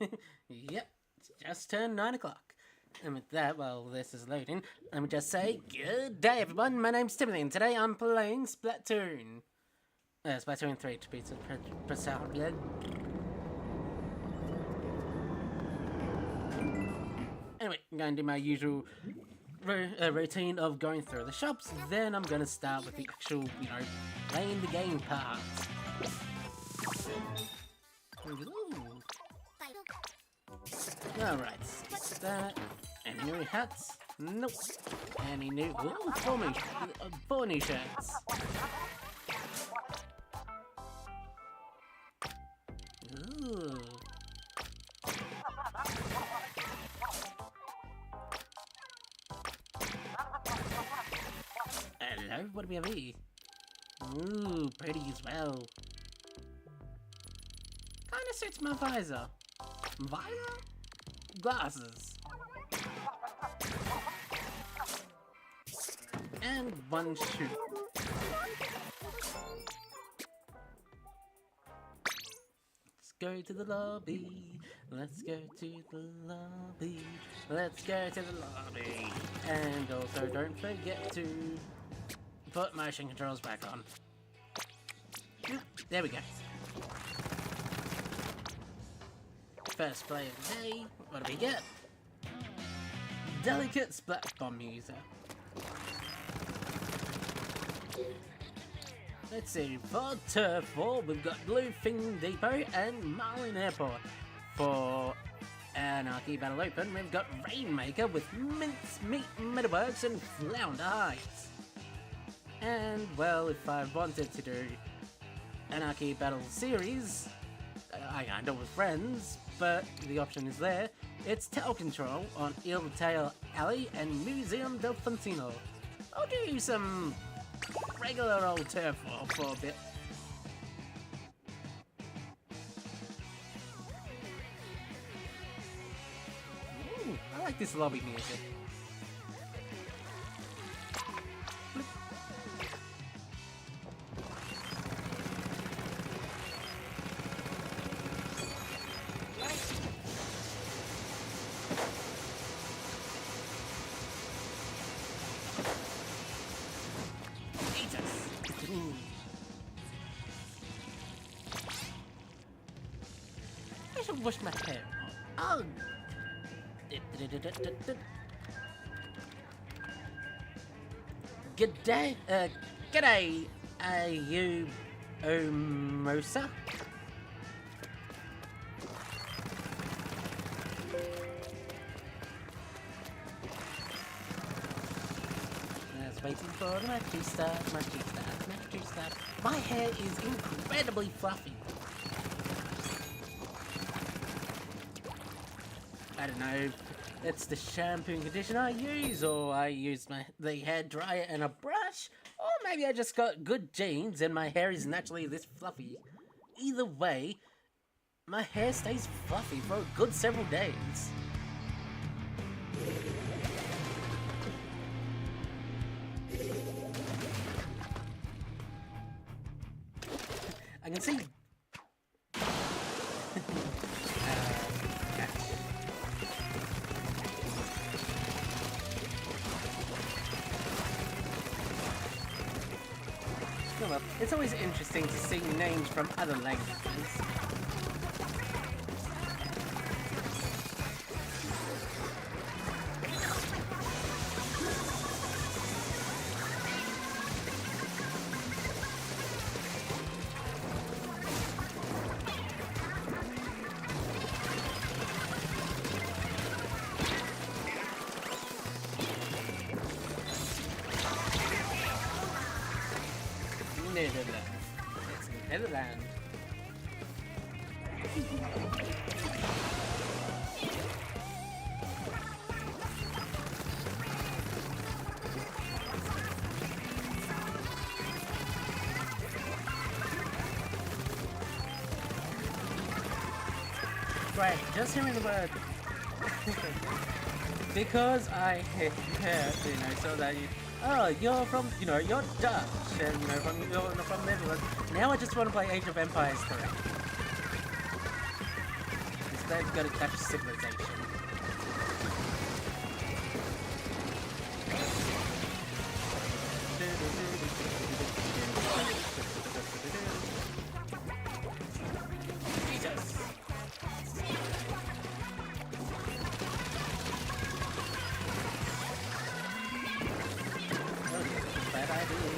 Yep, it's just turned 9 o'clock. And with that, while this is loading, let me just say, good day everyone, my name's Timothy, and today I'm playing Splatoon. Splatoon 3 to be precise. Anyway, I'm going to do my usual routine of going through the shops, then I'm going to start with the actual, playing the game part. Ooh. Alright, that. Any new hats? Nope. Any new... Ooh, four new shirts. Ooh. Hello, what do we have here? Ooh, pretty as well. Kinda suits my visor. Visor? Glasses. And one shoe. Let's go to the lobby. Let's go to the lobby. Let's go to the lobby. And also don't forget to put motion controls back on. There we go. First play of the day. What do we get? Delicate Splat Bomb user. Let's see, for Turf War, we've got Bluefin Depot and Marlin Airport. For Anarchy Battle Open, we've got Rainmaker with Mincemeat Metalworks and Flounder Heights. And, well, if I wanted to do Anarchy Battle Series, I can do it with friends, but the option is there. It's Tower Control on Il Tail Alley and Museum del Fontino. I'll do some regular old Turf War for a bit. Ooh, I like this lobby music. I should wash my hair. Oh. Good day. G'day. Are you Omosa? Waiting for the match to start. My hair is incredibly fluffy. I don't know, it's the shampoo and conditioner I use, or I use the hair dryer and a brush, or maybe I just got good genes and my hair is naturally this fluffy. Either way, my hair stays fluffy for a good several days. I can see. Well, it's always interesting to see names from other languages. Netherlands. It's Netherlands. Right, just hearing the word. Because I heard, so that you. Oh, you're from, you're Dutch, and, you're from Netherlands. Now I just want to play Age of Empires 3. they've got to catch civilization. Jesus! Bad idea.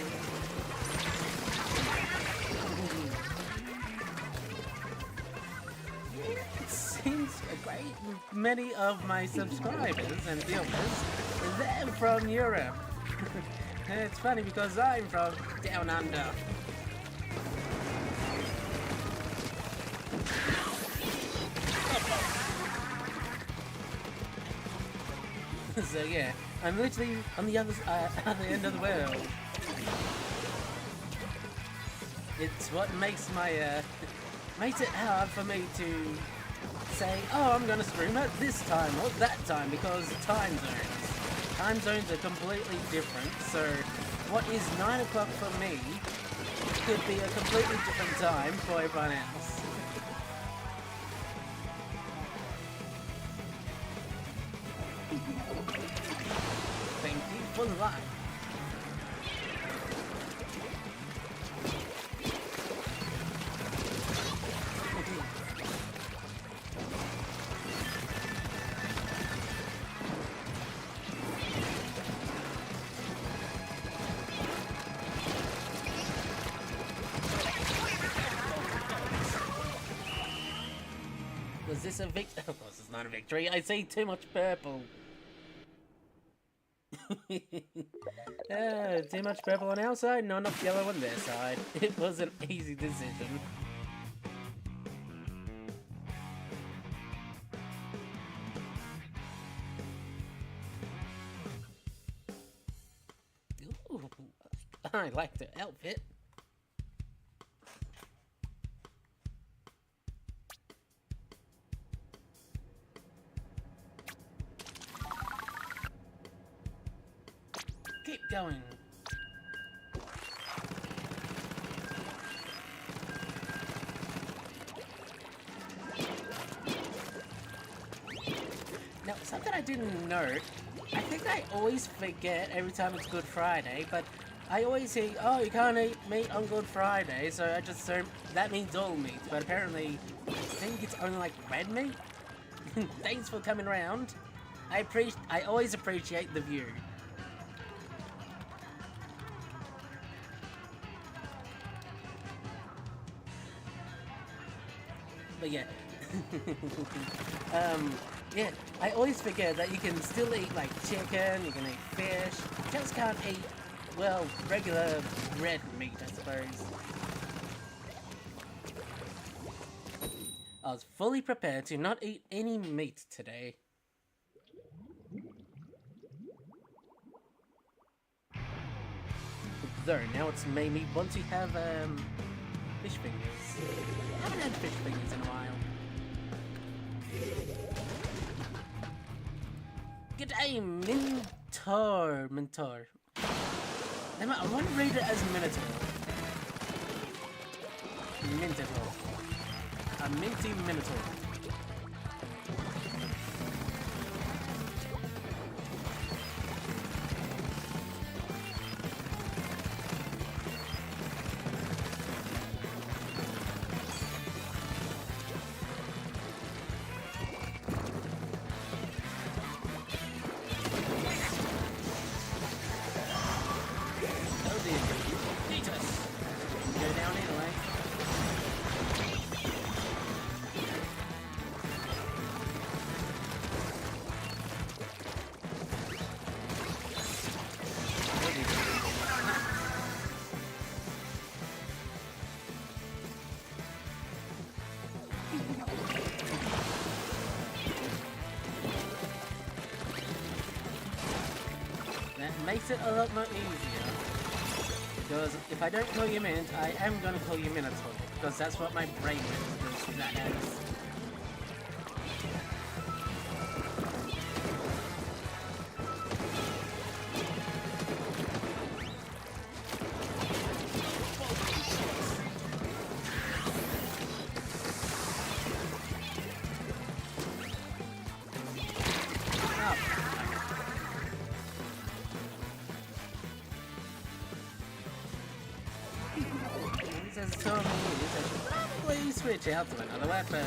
It seems a great many of my subscribers and viewers, they're from Europe. It's funny because I'm from down under. So yeah, I'm literally on the other end of the world. It's what makes my makes it hard for me to say, oh, I'm gonna stream at this time or that time, because time zones are completely different. So what is 9 o'clock for me could be a completely different time for everyone else. Thank you for the like. Was this a victory? Of course it's not a victory. I see too much purple. Too much purple on our side, not enough yellow on their side. It was an easy decision. Ooh, I like the outfit. Keep going. Now, something I didn't note, I think I always forget every time it's Good Friday, but I always say, oh, you can't eat meat on Good Friday, so I just assume that means all meat, but apparently I think it's only like red meat. Thanks for coming around. I always appreciate the view. But yeah, yeah, I always forget that you can still eat like chicken, you can eat fish, you just can't eat, well, regular red meat, I suppose. I was fully prepared to not eat any meat today. Though, now it's made me want to have, fish fingers. I haven't had fish fingers in a while. G'day, Mentor. I want to read it as Minotaur. A minty Minotaur. Makes it a lot more easier, because if I don't call you Mint, I am going to call you Minotaur, because that's what my brain registers that as. switch out to another weapon.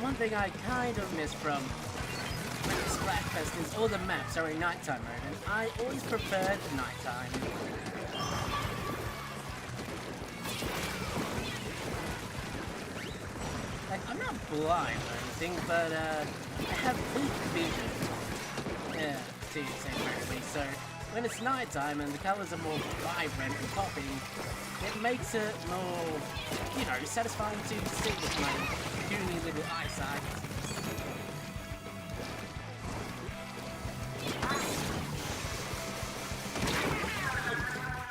One thing I kind of miss from Splatfest is all the maps are in nighttime mode, and I always preferred nighttime. Like, I'm not blind or anything, but I have peak vision. Yeah, to say correctly. So when it's nighttime and the colors are more vibrant and popping, it makes it more, you know, satisfying to see with my puny little eyesight.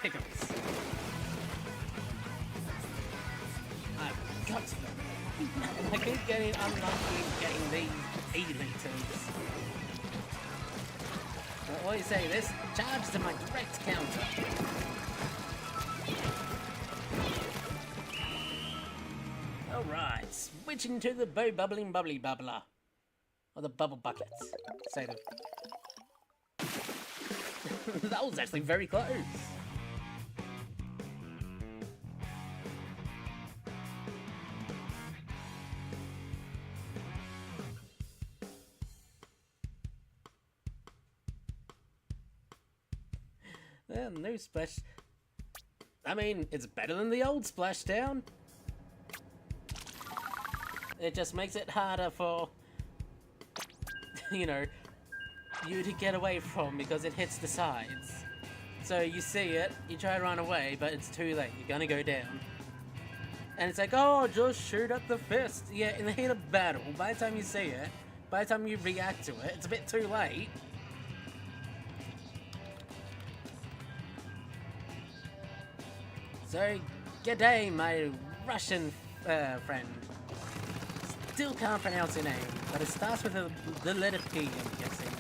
Pickles. I've got them. I keep getting unlucky getting these E-liters. What do you say? This charges to my direct counter. Alright, switching to the bow bubbling bubbly bubbler. Or the bubble buckets. Say the... That was actually very close. Yeah, new splash. I mean, it's better than the old splashdown. It just makes it harder for, you know, you to get away from because it hits the sides. So you see it, you try to run away, but it's too late. You're gonna go down. And it's like, oh, just shoot at the fist. Yeah, in the heat of battle, by the time you see it, by the time you react to it, it's a bit too late. So, g'day, my Russian friend. Still can't pronounce your name, but it starts with the letter P, I'm guessing.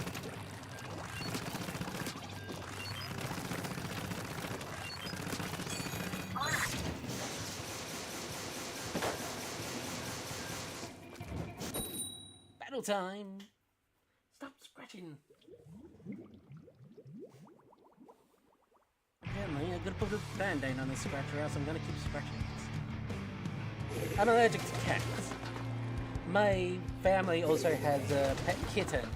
Battle time! Stop scratching! Apparently, I'm gonna put a band-aid on this scratcher, else I'm gonna keep scratching it. I'm allergic to cats. My family also has a pet kitten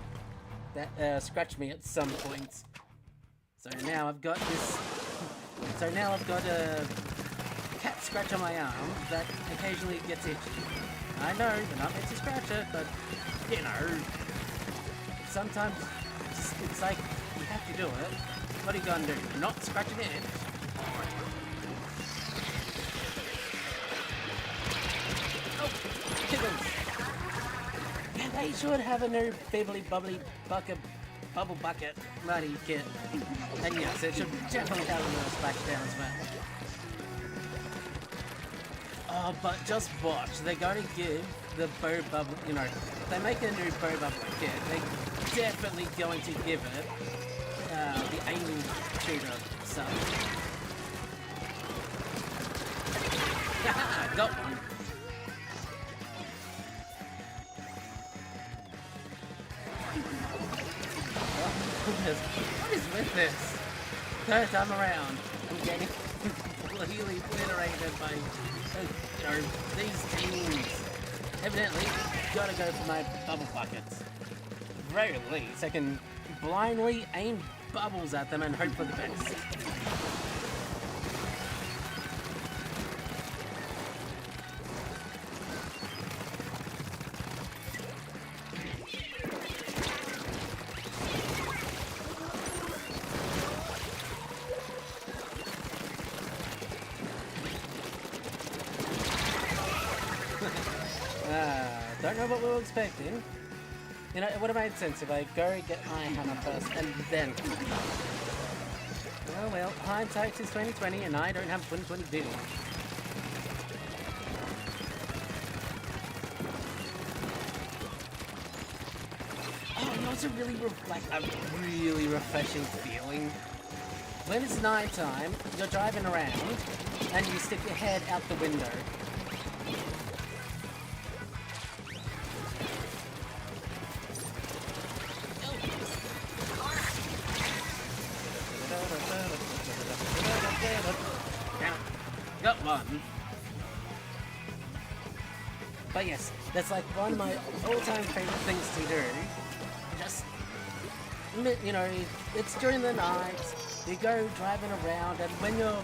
that scratched me at some point. So now I've got this. So now I've got a cat scratch on my arm that occasionally gets itchy. I know they're not meant to scratch it, but you know, sometimes it's like you have to do it. What are you gonna do? You're not scratching it. Oh, kittens! They should have a new bibbly bubbly bucket, bubble bucket muddy kit. And yes, it should definitely have a little splashdown as well. Oh, but just watch. They're going to give the bow bubble, you know, if they make a new bow bubble kit, they're definitely going to give it the aiming shooter stuff. Haha, got one. What is with this? Third time around, I'm getting completely obliterated by, you know, these teams. Evidently, gotta go for my bubble buckets. At the very least, I can blindly aim bubbles at them and hope for the best. Don't know what we were expecting. You know, it would have made sense if I go get my hammer first and then... Oh well, hindsight is 2020 and I don't have 2020 vision. it's a really really refreshing feeling. When it's night time, you're driving around and you stick your head out the window. Got one. But yes, that's like one of my all-time favorite things to do. Just, you know, it's during the night, you go driving around, and when you're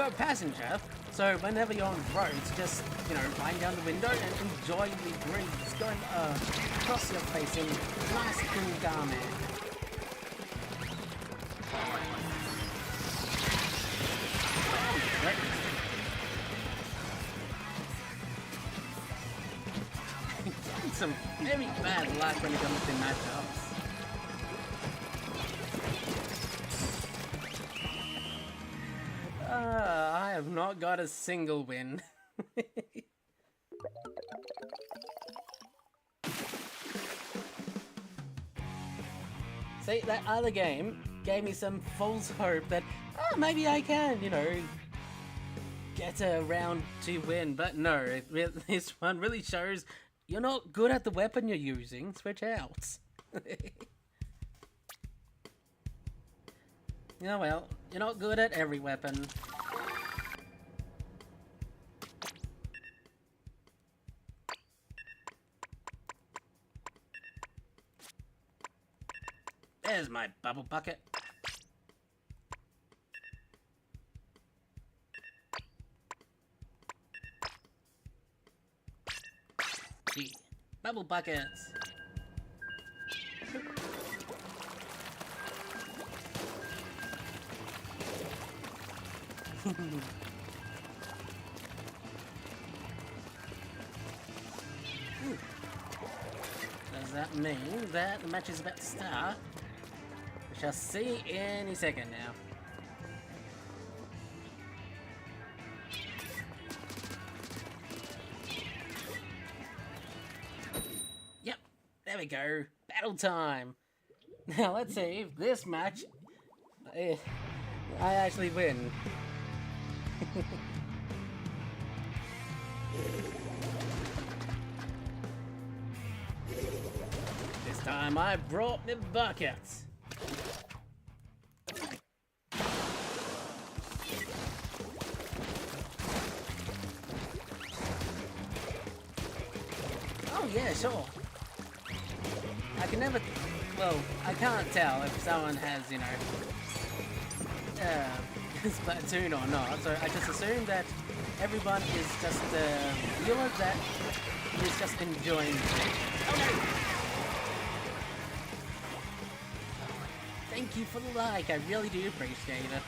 a passenger, so whenever you're on the roads, just, wind down the window and enjoy the breeze going across your face in nice cool garment. Some very bad luck when it comes to matchups. I have not got a single win. See, that other game gave me some false hope that, maybe I can, get a round to win. But no, this one really shows you're not good at the weapon you're using. Switch out. Oh well, you're not good at every weapon. There's my bubble bucket. Gee, bubble buckets. Does that mean that the match is about to start? We shall see any second now. Yep, there we go. Battle time. Now let's see if this match I actually win. This time I brought the buckets. Oh yeah, sure. I can never, well, I can't tell if someone has, SPLATOON or not, so I just assume that everyone is just, that is just enjoying it. Oh no! Thank you for the like, I really do appreciate it.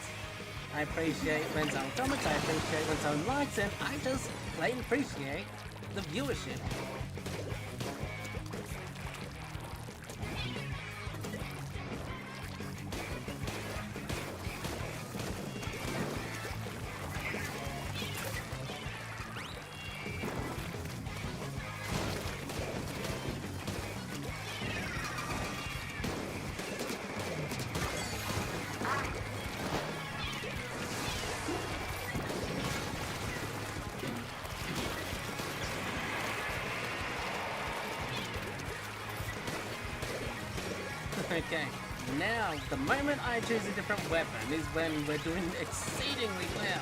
I appreciate when someone comments, I appreciate when someone likes, and I just plain appreciate the viewership. Okay, now the moment I choose a different weapon is when we're doing exceedingly well.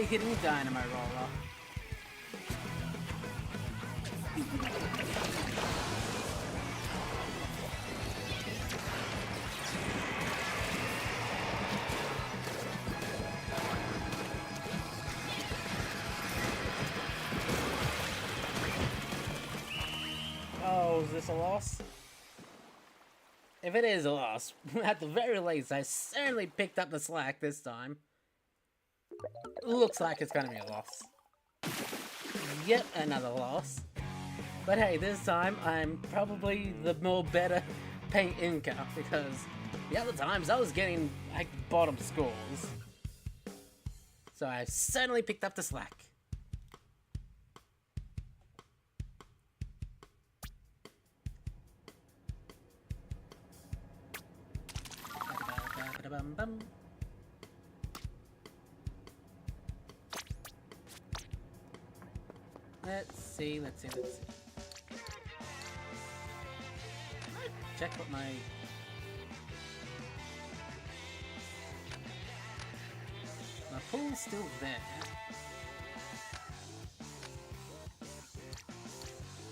heavy hitting dynamo roller. Oh, is this a loss? If it is a loss, at the very least, I certainly picked up the slack this time. Looks like it's gonna be a loss. Yet another loss. But hey, this time I'm probably the more better paint inker because the other times I was getting like bottom scores. So I certainly picked up the slack. Let's see. Check what my... My pool's still there.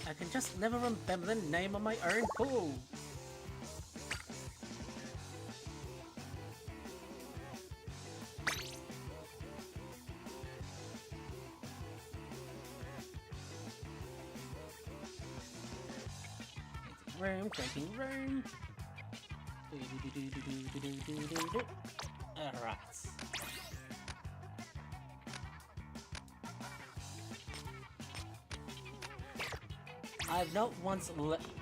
I can just never remember the name of my own pool. Creating room. Alright. I've not once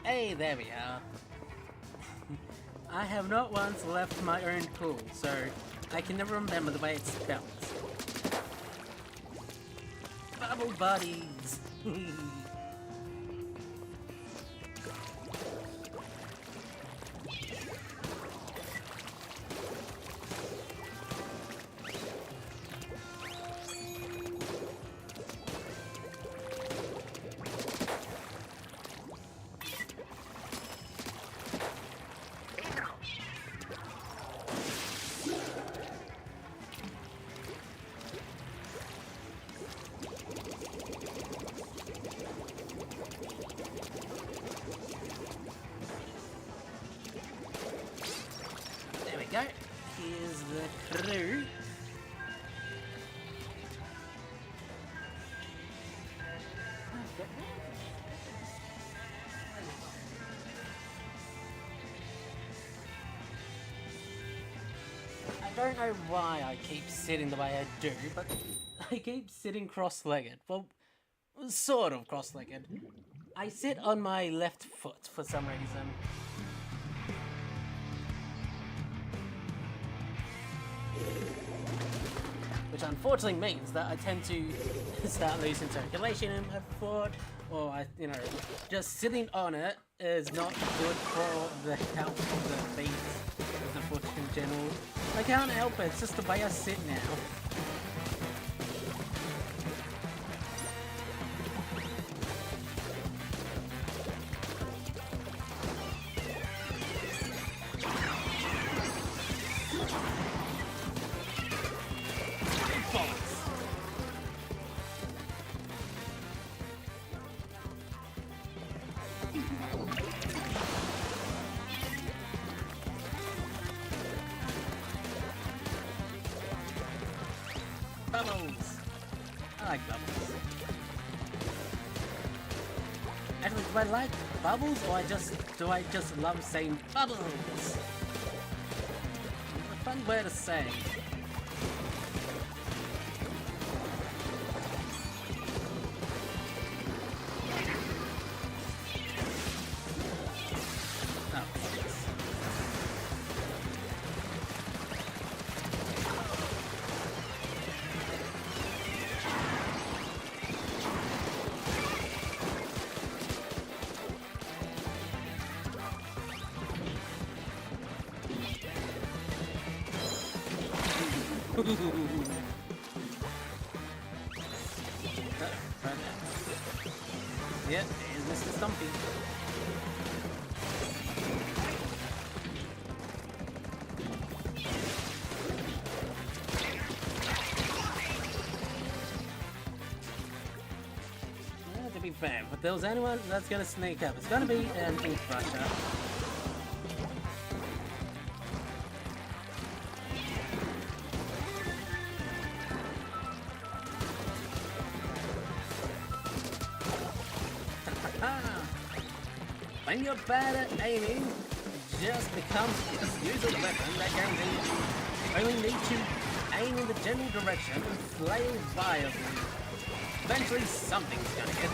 hey, there we are. I have not once left my own pool, so I can never remember the way it's spelled. Bubble buddies! Go. Here's the crew. I don't know why I keep sitting the way I do, but I keep sitting cross-legged. Well, sort of cross-legged. I sit on my left foot for some reason. Which unfortunately means that I tend to start losing circulation in my foot, or just sitting on it is not good for the health of the feet, of the foot in general. I can't help it, it's just the way I sit now. Bubbles! I like bubbles. Actually, do I like bubbles or do I just love saying bubbles? It's a fun word to say. Yeah, there's Mr. Stumpy. fan, but there was anyone that's gonna sneak up. It's gonna be an ink brusher. When you're bad at aiming, it just use a weapon that gains you only need to aim in the general direction and flail violently. Eventually something's gonna hit.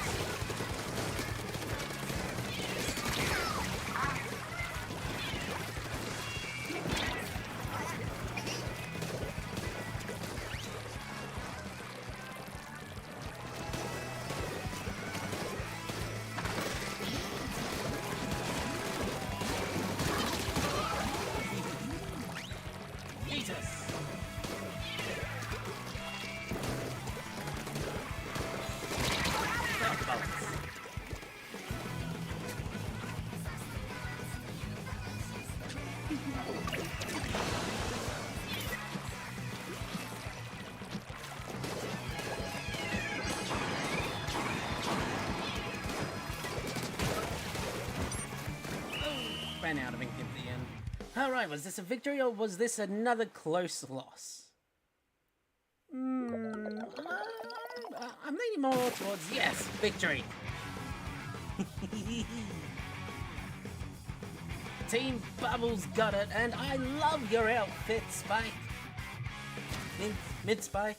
Ran out of ink at the end. Alright, was this a victory or was this another close loss? I'm leaning more towards yes, victory. Team Bubbles got it, and I love your outfit, Spike. Mid-Spike.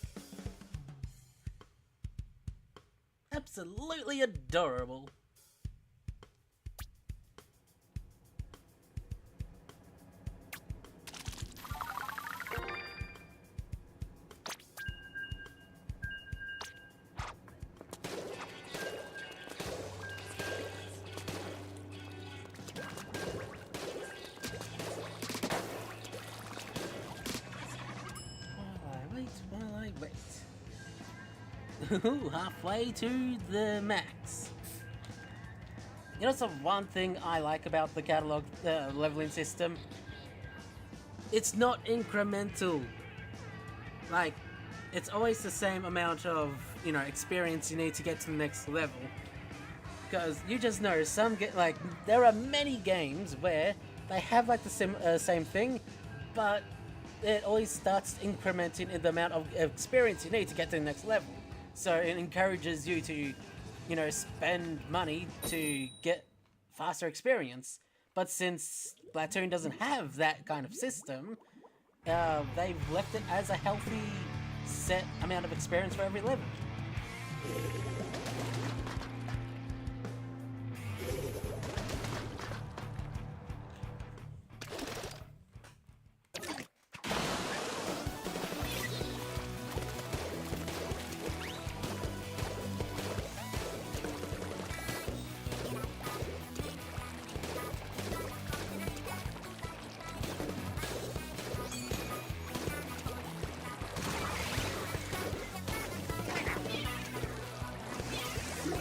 Absolutely adorable. Halfway to the max. You know, it's the one thing I like about the catalog leveling system. It's not incremental. Like, it's always the same amount of, you know, experience you need to get to the next level. Because you just know there are many games where they have like the same thing, but it always starts incrementing in the amount of experience you need to get to the next level. So it encourages you to, you know, spend money to get faster experience. But since Splatoon doesn't have that kind of system, they've left it as a healthy set amount of experience for every level.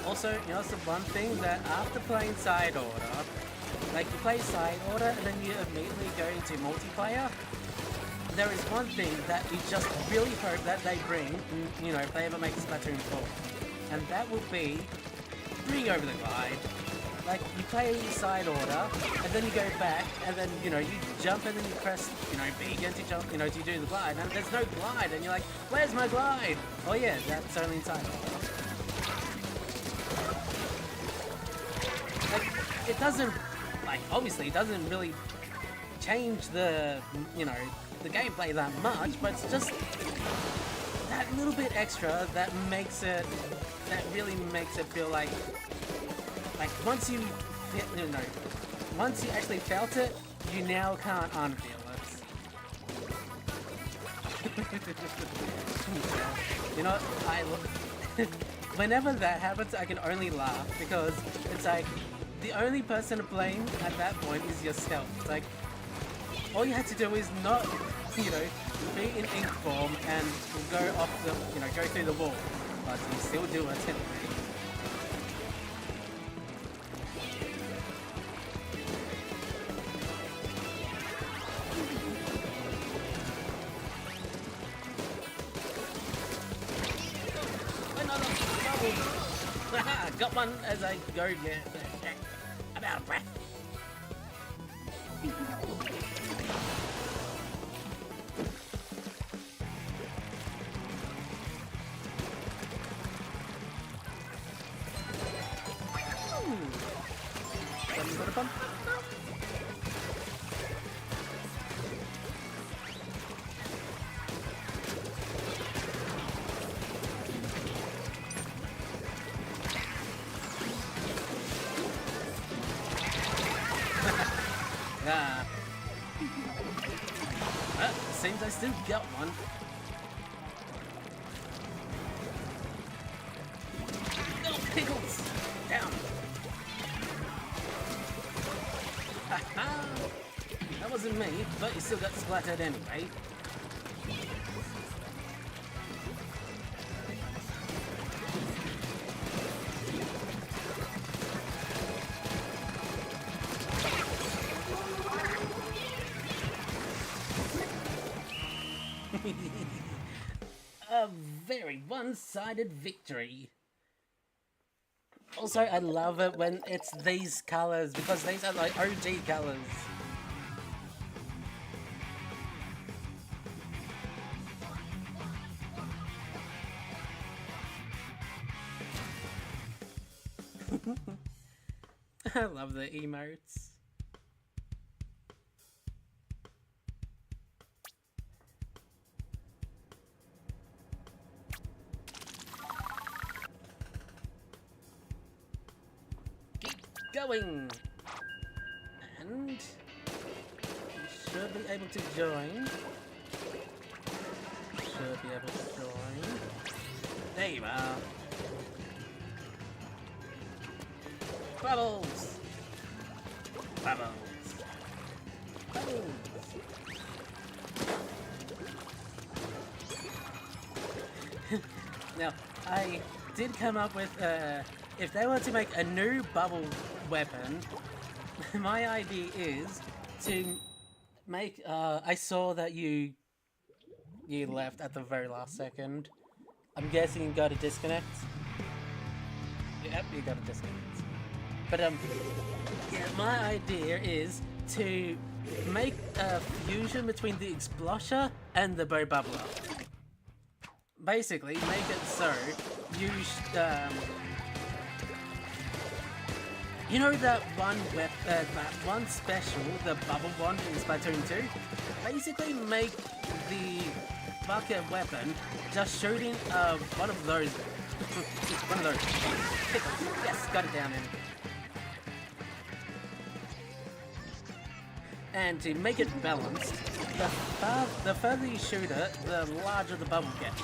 Also, you know, it's the one thing that after playing side order, like you play side order and then you immediately go into multiplayer, there is one thing that you just really hope that they bring, you know, if they ever make Splatoon 4, and that will be bring over the glide. Like, you play side order, and then you go back, and then, you know, you jump and then you press, you know, B again to jump, you know, to do the glide, and there's no glide, and you're like, where's my glide? Oh yeah, that's only in side order. Like, it doesn't, like, obviously it doesn't really change the, you know, the gameplay that much, but it's just that little bit extra that makes it, that really makes it feel like once you, you know, once you actually felt it, you now can't unfeel it. You know, whenever that happens, I can only laugh because it's like, the only person to blame at that point is yourself. It's like, all you had to do is not, you know, be in ink form and go off the, you know, go through the wall. But you still do it anyway. got one as I go. Yeah, I'm out of breath. Seems I still got one. No pickles! Down! Haha! That wasn't me, but you still got splattered anyway. A very one-sided victory. Also, I love it when it's these colors because these are like OG colors. I love the emotes. Going, and you should be able to join. Should be able to join. There you are. Bubbles! Bubbles! Bubbles! Now, I did come up with, if they were to make a new bubble weapon, my idea is to make, I saw that you left at the very last second. I'm guessing you got a disconnect. Yep, you got a disconnect. But, yeah, my idea is to make a fusion between the Explosher and the Bow Bubbler. Basically, make it so you you know that one special, the bubble wand in Splatoon 2? Basically make the bucket weapon just shooting one of those. One of those. Yes, got it down in. And to make it balanced, the further you shoot it, the larger the bubble gets.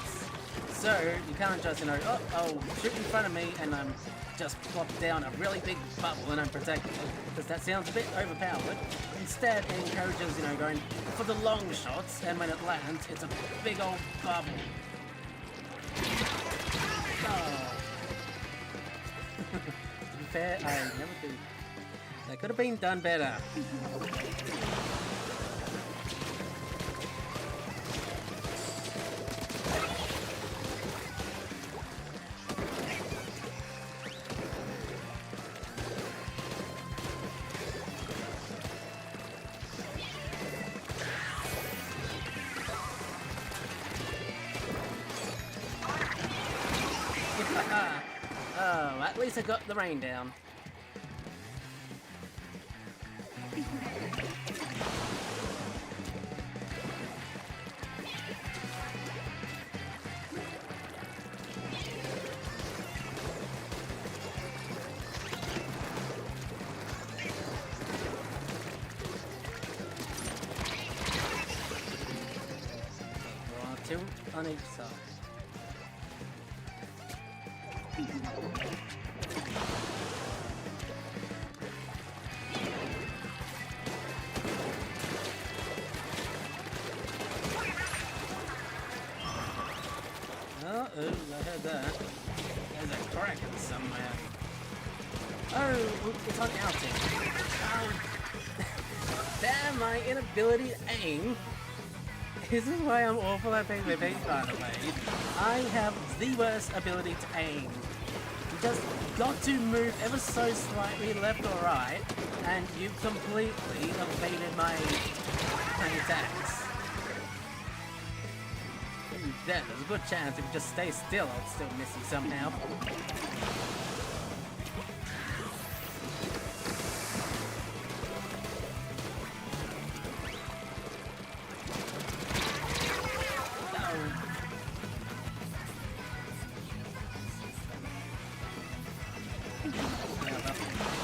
So you can't just, I'll shoot in front of me and I'm just plop down a really big bubble and I'm protected, because that sounds a bit overpowered. Instead, it encourages, going for the long shots, and when it lands, it's a big old bubble. Oh. To be fair, I never do. That could have been done better. Oh, at least I got the rain down. Two on each side. Oh, I heard that. There's a kraken somewhere. Oh, it's on outing. Oh. Damn, my inability to aim. This is why I'm awful at PvP, by the way. I have the worst ability to aim. just got to move ever so slightly left or right, and you completely evaded my attacks. And then there's a good chance if you just stay still, I'll still miss you somehow.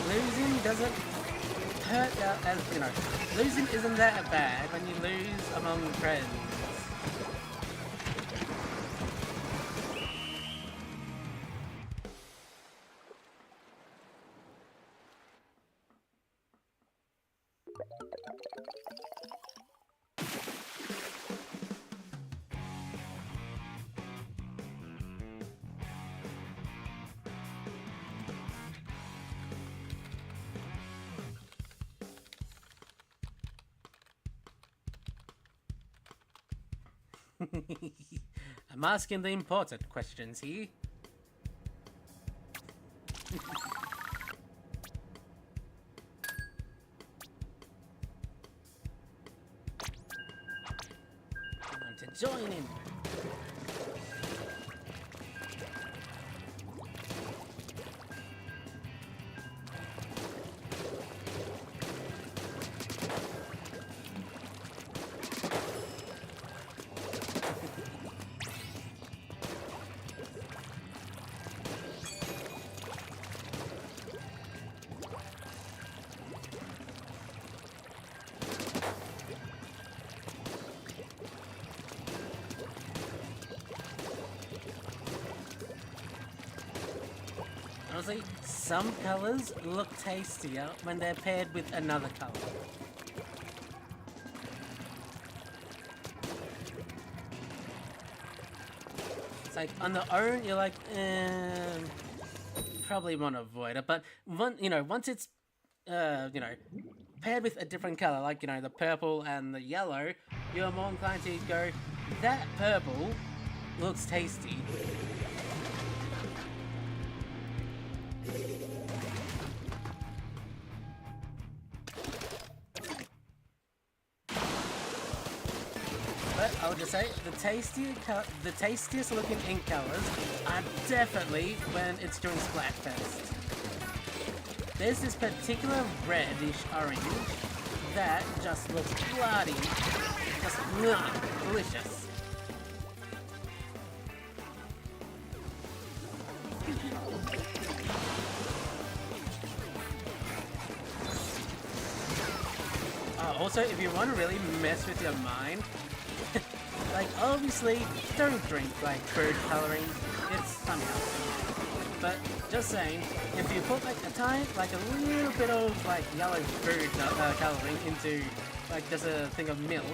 Losing doesn't hurt as, you know, losing isn't that bad when you lose among friends. I'm asking the important questions here. Time to join in. Honestly, some colours look tastier when they're paired with another colour. It's like, on their own, you're like, probably want to avoid it, but once it's, paired with a different colour, like, the purple and the yellow, you're more inclined to go, that purple looks tasty. But I would just say the tastiest looking ink colours are definitely when it's during Splatfest. There's this particular reddish orange that just looks bloody, just delicious. Also, if you want to really mess with your mind, like, obviously, don't drink, like, food coloring. It's unhealthy. But, just saying, if you put, like, a little bit of, like, yellow food coloring into, like, just a thing of milk,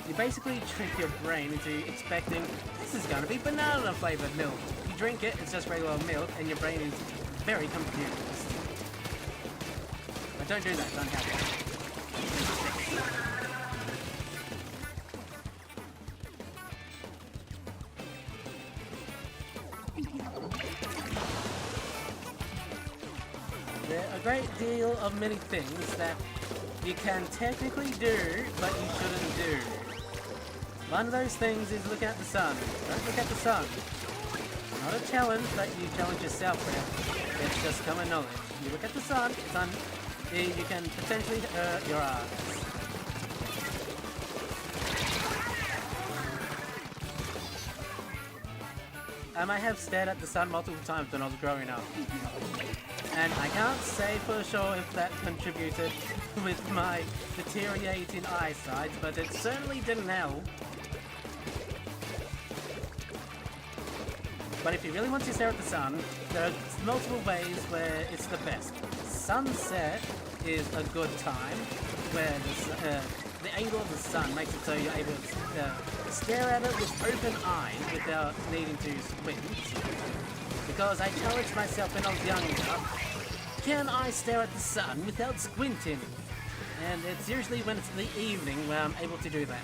you basically trick your brain into expecting, this is gonna be banana-flavored milk. You drink it, it's just regular milk, and your brain is very confused. But don't do that, don't have it. There are a great deal of many things that you can technically do, but you shouldn't do. One of those things is look at the sun. Don't look at the sun. It's not a challenge that you challenge yourself with. It's just common knowledge. You look at the sun, you can potentially hurt your eyes. I might have stared at the sun multiple times when I was growing up. And I can't say for sure if that contributed with my deteriorating eyesight, but it certainly didn't help. But if you really want to stare at the sun, there are multiple ways where it's the best. Sunset is a good time, where the angle of the sun makes it so you're able to stare at it with open eyes without needing to squint. Because I challenged myself when I was younger, can I stare at the sun without squinting? And it's usually when it's the evening where I'm able to do that.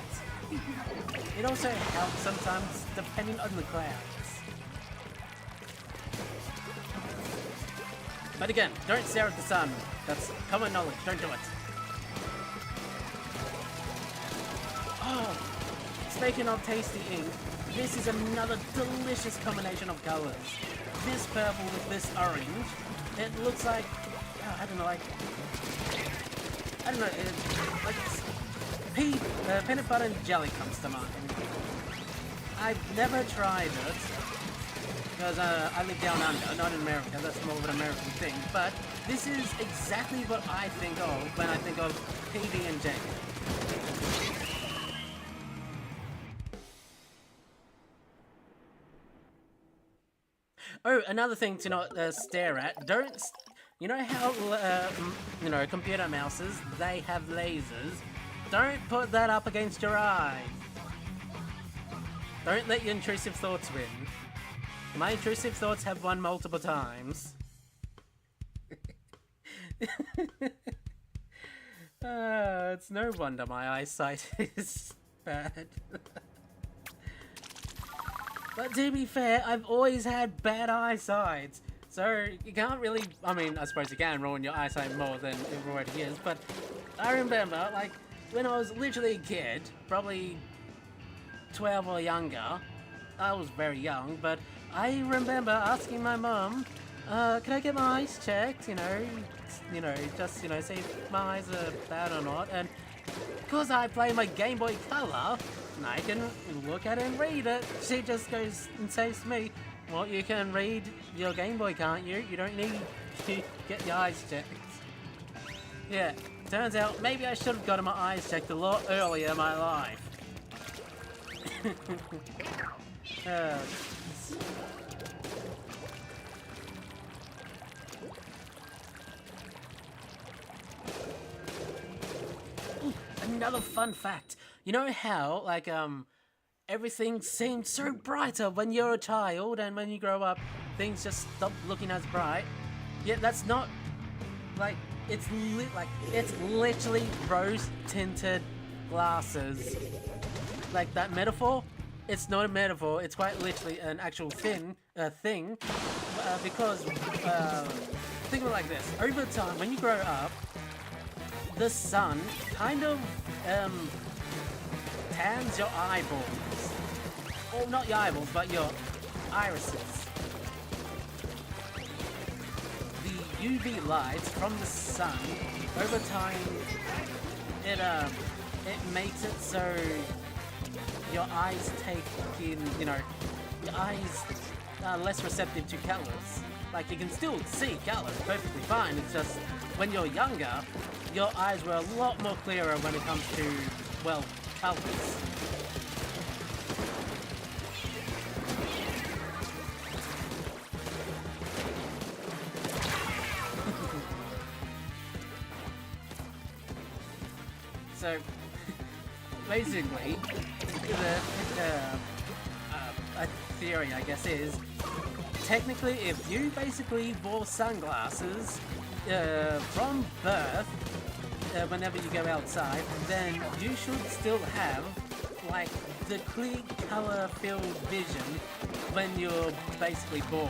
It also helps sometimes depending on the clouds. But again, don't stare at the sun. That's common knowledge. Don't do it. Oh, speaking of tasty ink, this is another delicious combination of colors. This purple with this orange. It looks like, I don't know, like peanut butter and jelly comes to mind. I've never tried it because I live down under, not in America. That's more of an American thing. But this is exactly what I think of when I think of PB&J. Oh, another thing to not stare at. You know how computer mouses, they have lasers. Don't put that up against your eye. Don't let your intrusive thoughts win. My intrusive thoughts have won multiple times. It's no wonder my eyesight is bad. But to be fair, I've always had bad eyesight. So you can't really, I mean, I suppose you can ruin your eyesight more than it already is, but I remember, like, when I was literally a kid, probably 12 or younger, I was very young, but I remember asking my mum, can I get my eyes checked, just, see if my eyes are bad or not, and because I play my Game Boy Color, I can look at it and read it. She just goes and says to me, well, you can read your Game Boy, can't you? You don't need to get your eyes checked. Yeah, turns out maybe I should have gotten my eyes checked a lot earlier in my life. Another fun fact. You know how, like, everything seems so brighter when you're a child, and when you grow up, things just stop looking as bright? Yeah, that's not, like, it's literally rose-tinted glasses. Like, that metaphor? It's not a metaphor, it's quite literally an actual thing, because, think of it like this. Over time, when you grow up, the sun kind of, tans your eyeballs. Or not your eyeballs, but your irises. The UV light from the sun, over time, it makes it so your eyes take in, your eyes are less receptive to colors. Like, you can still see colors perfectly fine, it's just, when you're younger, your eyes were a lot more clearer when it comes to, well, colors. So, basically, a theory, I guess, is technically if you basically wore sunglasses from birth, whenever you go outside, then you should still have, like, the clear color-filled vision when you're basically born.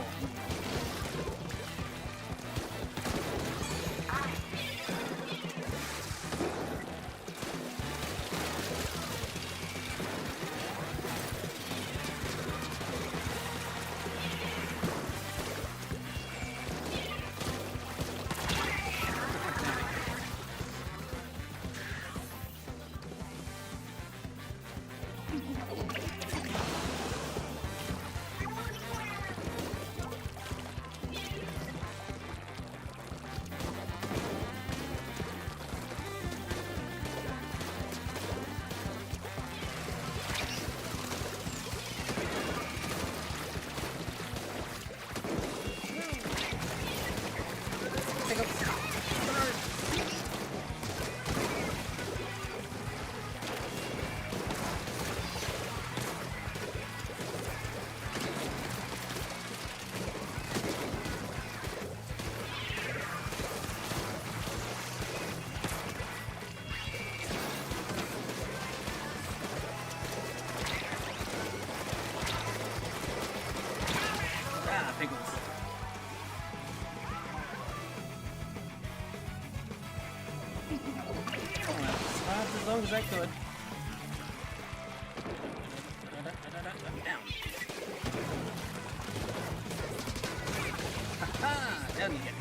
Well, survived as long as I could. Ow. Ha-ha! Down you get.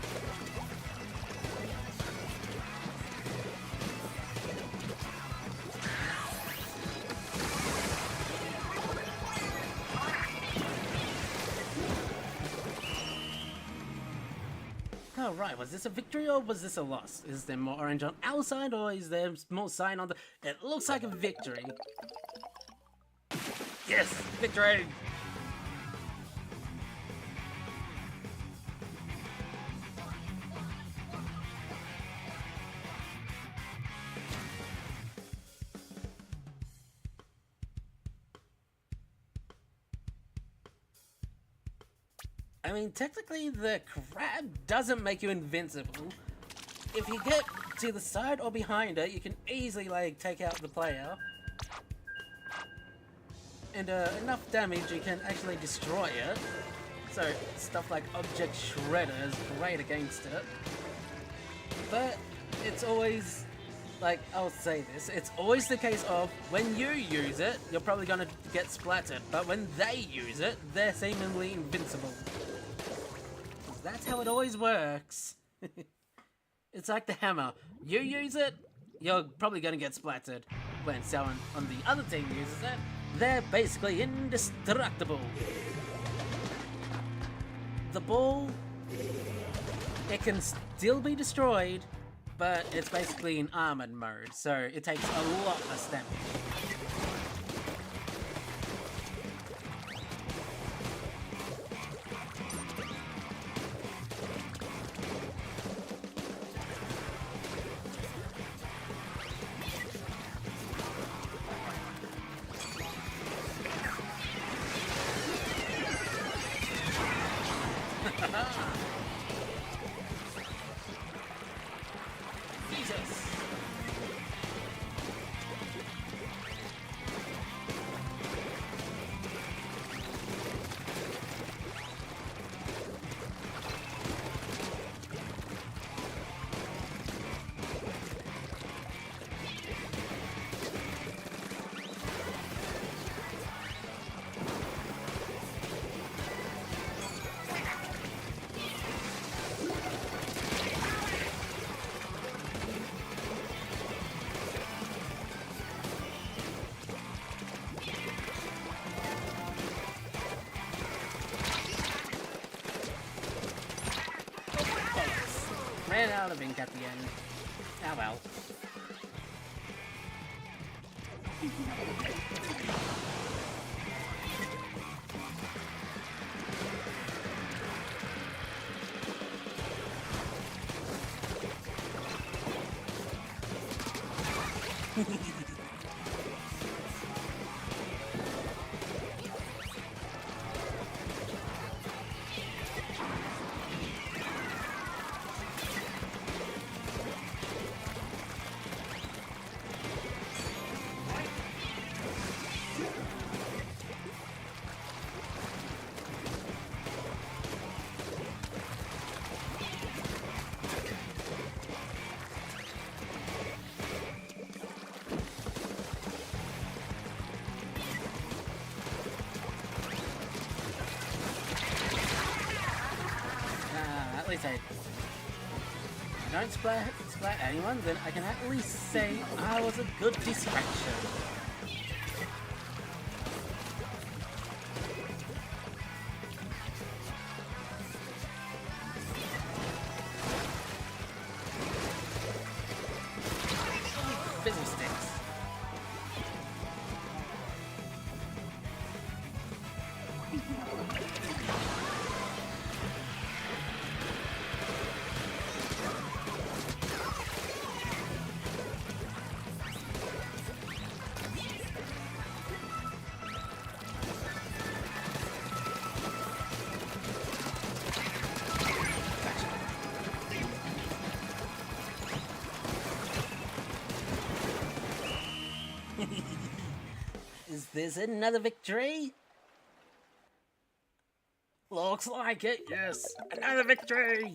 Oh, right. Was this a victory or was this a loss? Is there more orange on our side or is there more sign on the... It looks like a victory. Yes! Victory! I mean, technically, the crab doesn't make you invincible. If you get to the side or behind it, you can easily, like, take out the player. And enough damage, you can actually destroy it. So, stuff like Object Shredder is great against it. But, it's always, like, I'll say this, it's always the case of, when you use it, you're probably gonna get splattered. But when they use it, they're seemingly invincible. That's how it always works. It's like the hammer. You use it, you're probably going to get splattered. When someone on the other team uses it, they're basically indestructible. The ball, it can still be destroyed, but it's basically in armored mode, so it takes a lot less damage. Jesus. Ran out of ink at the end. Ah well. At least I don't splat anyone, then I can at least say I was a good distraction. Fizzle sticks. Is this another victory? Looks like it, yes. Another victory!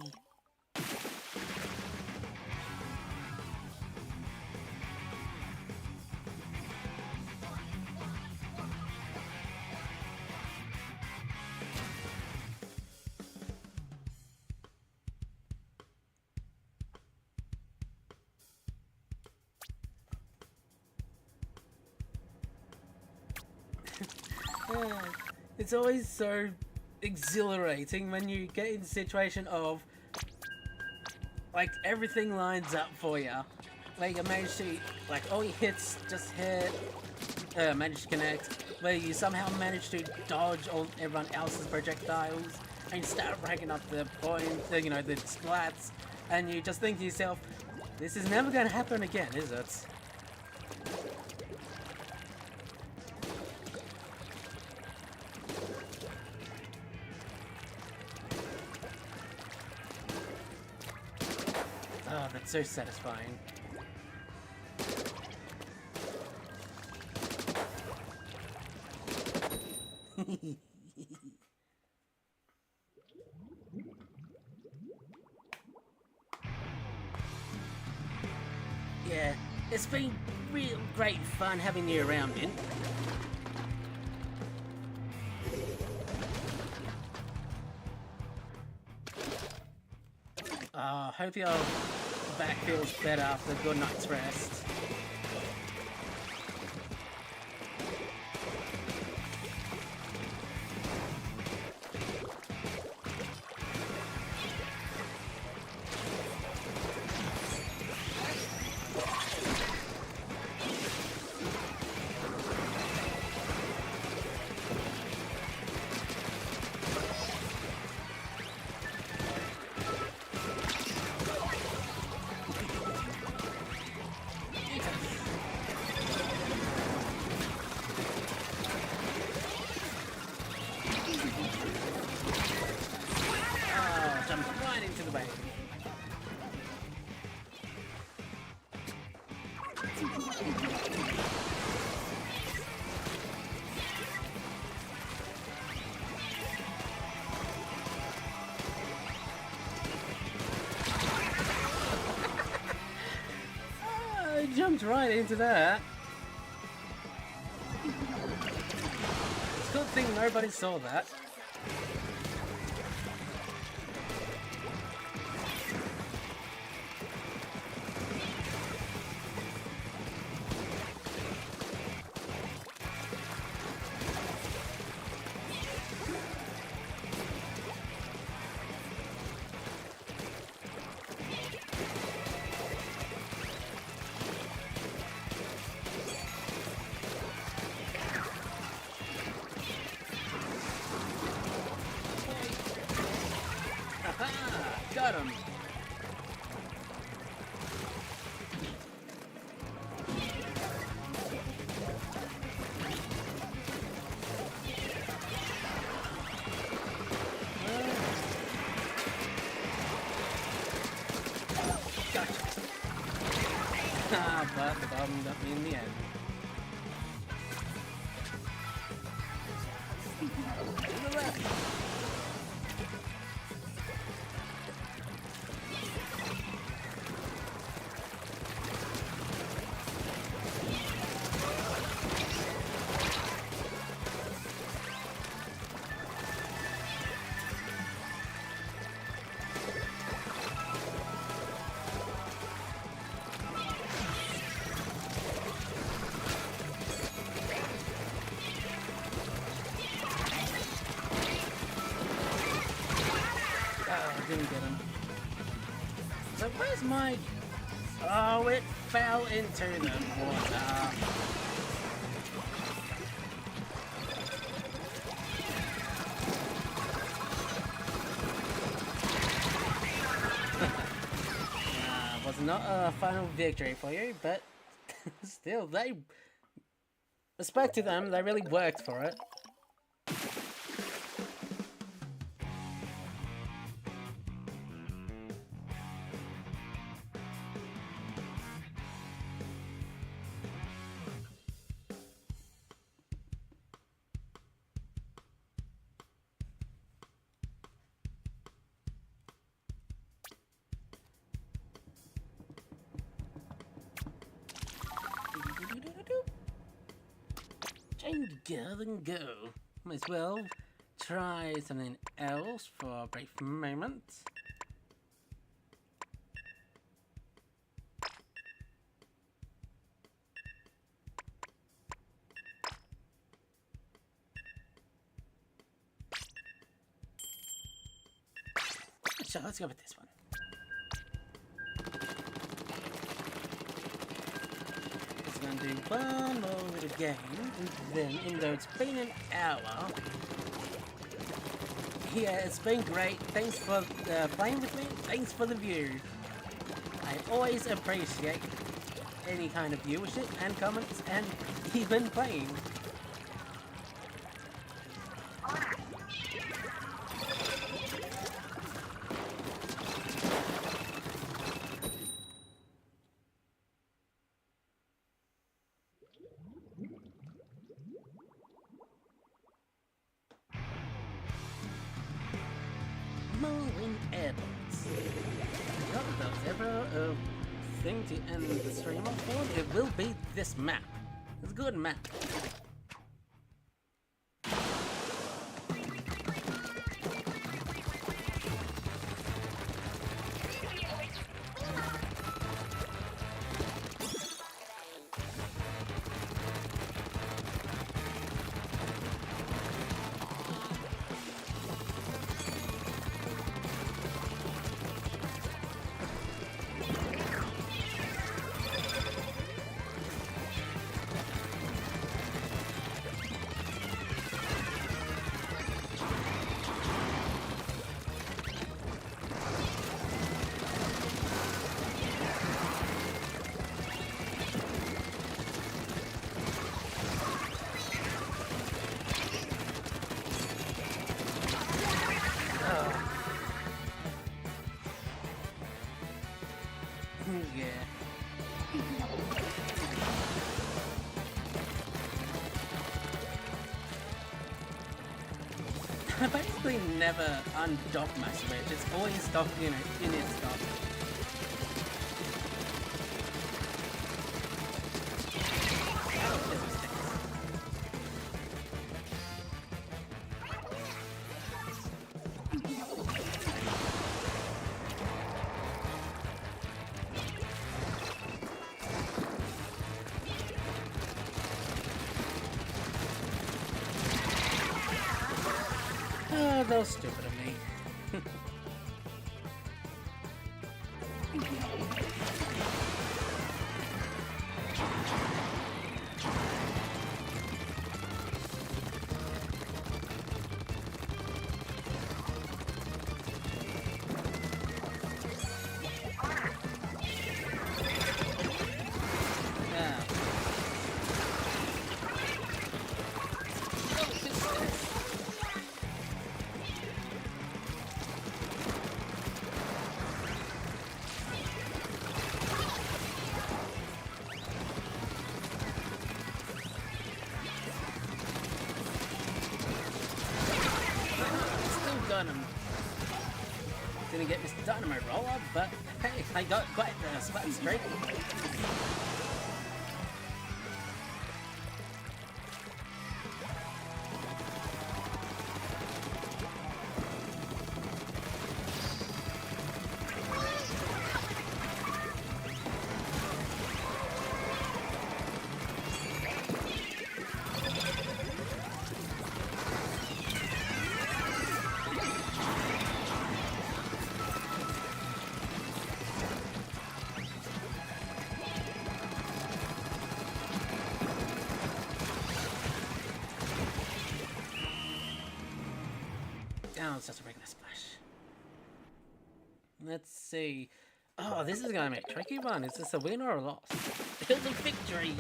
Yeah, it's always so exhilarating when you get in the situation of like everything lines up for you. Like you manage to like all your hits just hit, manage to connect. Where you somehow manage to dodge all everyone else's projectiles, and you start racking up the points, you know, the splats, and you just think to yourself, "This is never going to happen again, is it?" Oh, that's so satisfying. Yeah, it's been real great fun having you around, Mint. Hope your back feels better after a good night's rest. Right into the bay. I jumped right into that. It's a good thing nobody saw that. Got him. Gotcha. But the bomb got me in the end. To the left. Didn't get him. So where's my... Oh, it fell into the water. Was not a final victory for you, but still, they... Respect to them, they really worked for it. Time to get and go. Might as well try something else for a brief moment. So let's go with this one. Just gonna do one more little game, and then even though it's been an hour, yeah, it's been great. Thanks for playing with me. Thanks for the view. I always appreciate any kind of viewership and comments and even playing. Marine airports. Not that there's ever a thing to end the stream off on, it will be this map. It's a good map. Yeah. I basically never undock my Switch. It's always stuck, you know, in its dock. Oh, that was stupid of me. Didn't get Mr. Dynamite roll up, but hey, I got quite the spot straight. Oh, it's just a regular splash. Let's see. Oh, this is gonna be a tricky one. Is this a win or a loss? It's a victory!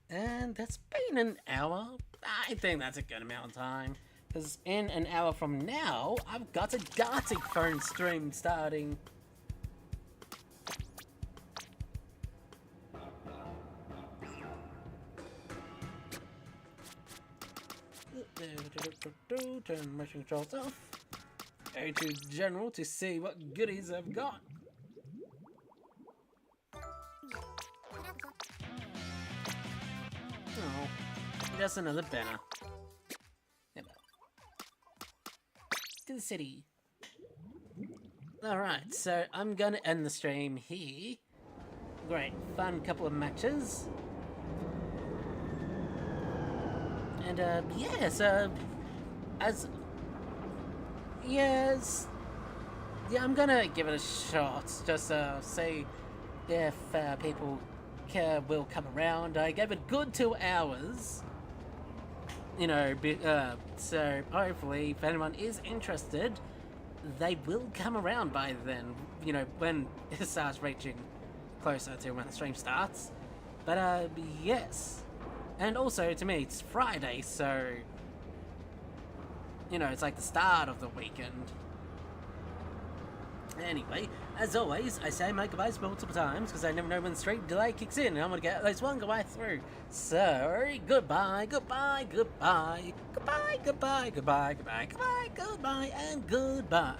And that's been an hour. I think that's a good amount of time. Because in an hour from now, I've got a Gartic phone stream starting. Turn motion controls off. Go to general to see what goodies I've got. Oh, just another banner. To the city. Alright, so I'm gonna end the stream here. Great, fun couple of matches. And, yes, yes, yeah, I'm gonna give it a shot, just, see if, people will come around. I gave it a good 2 hours, you know, so hopefully if anyone is interested, they will come around by then, you know, when it starts reaching closer to when the stream starts. But, yes. And also, to me, it's Friday, so, you know, it's like the start of the weekend. Anyway, as always, I say my goodbyes multiple times because I never know when the stream delay kicks in and I'm going to get at least one goodbye through. So, goodbye, goodbye, goodbye, goodbye, goodbye, goodbye, goodbye, goodbye, goodbye, and goodbye.